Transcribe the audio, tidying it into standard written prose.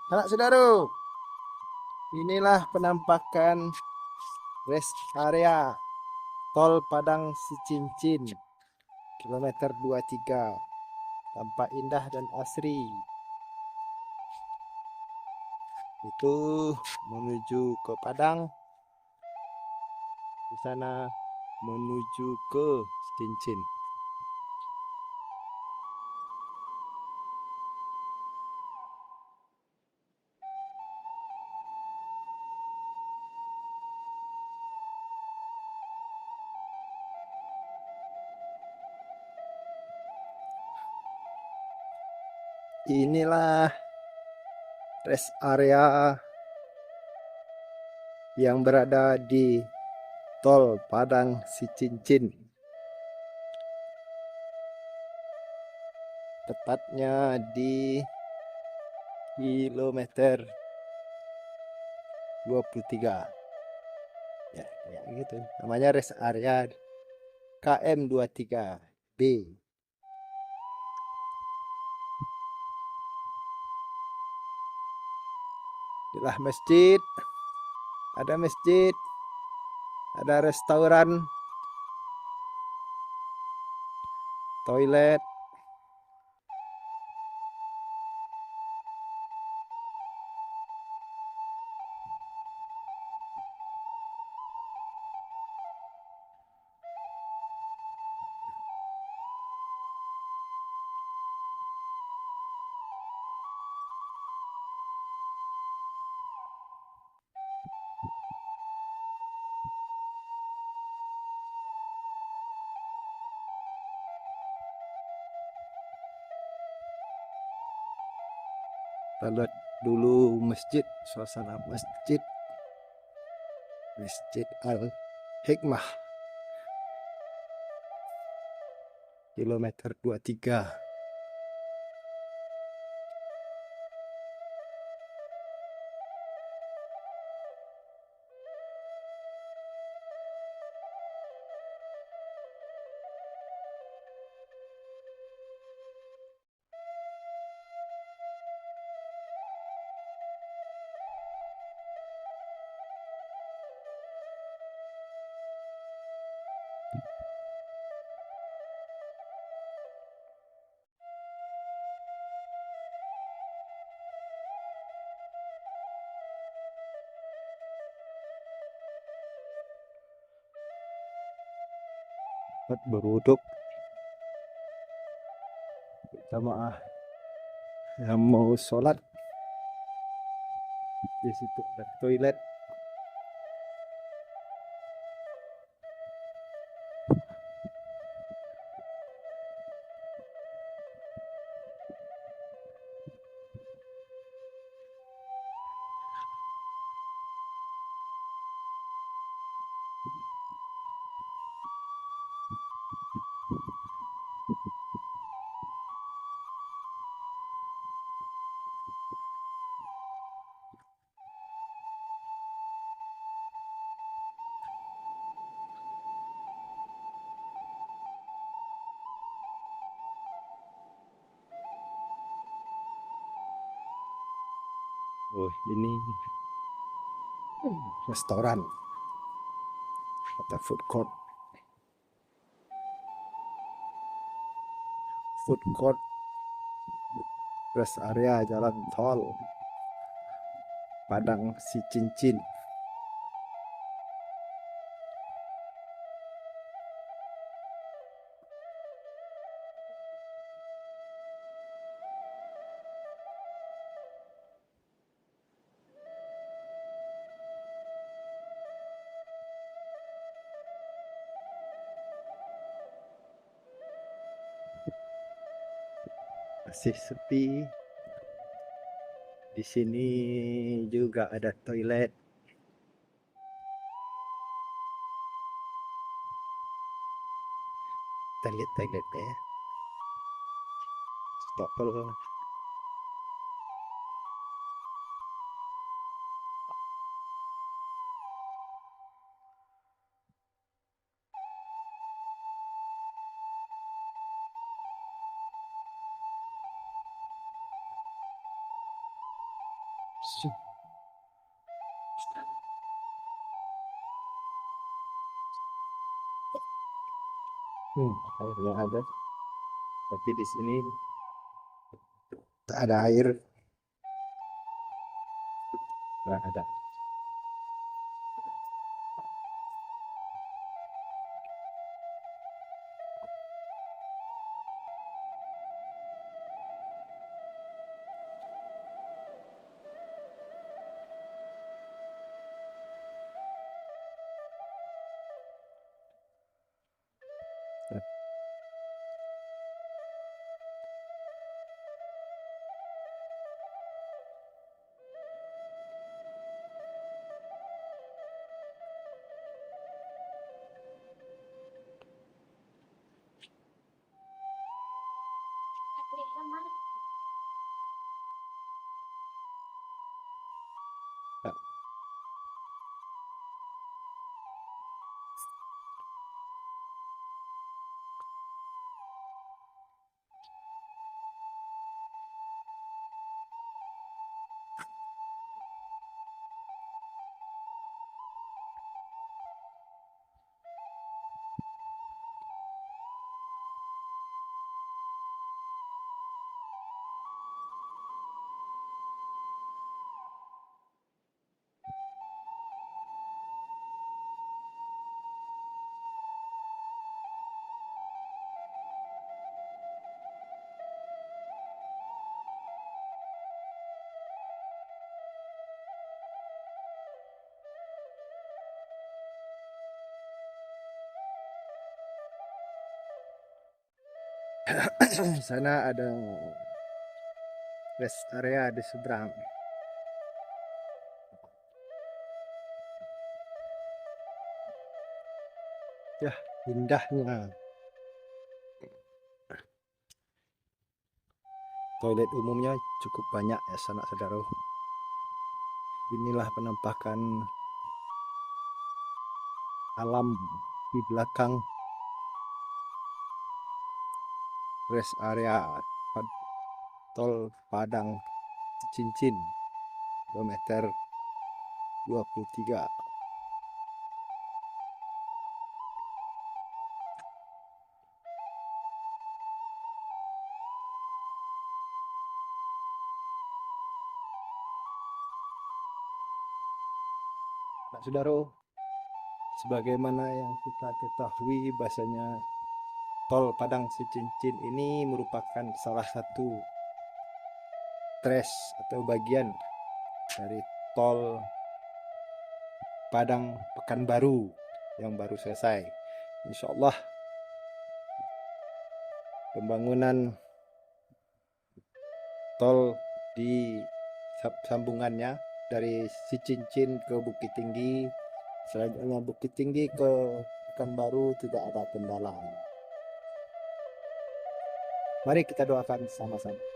Anak saudara, inilah penampakan rest area tol Padang Sicincin, kilometer 23. Tampak indah dan asri. Itu menuju ke Padang, di sana menuju ke Cincin. Inilah rest area yang berada di tol Padang Sicincin, tepatnya di kilometer 23. Ya, kayak gitu. Namanya rest area KM 23B. Inilah masjid, ada restoran, toilet. Kita lihat dulu masjid, suasana masjid. Masjid Al Hikmah, kilometer 23. Buat beruduk jamaah yang mau sholat. Di situ ada toilet. Oh, ini restoran atau food court. Food court rest area jalan tol Padang Sicincin. Masih sepi. Di sini juga ada toilet. Kita lihat toiletnya ya. Stopel. Airnya ada, tapi di sini tak ada air, nggak ada. Nah, sana ada rest area di seberang. Ya, indahnya toilet umumnya cukup banyak ya sanak saudara. Inilah penampakan alam di belakang rest area tol Padang Cincin kilometer 23. Nah, saudara, sebagaimana yang kita ketahui bahasanya tol Padang Cincin ini merupakan salah satu trace atau bagian dari tol Padang Pekanbaru yang baru selesai. Insya Allah pembangunan tol di sambungannya dari Cincin ke Bukit Tinggi, selanjutnya Bukit Tinggi ke Pekanbaru tidak ada kendala. Mari kita doakan sama-sama.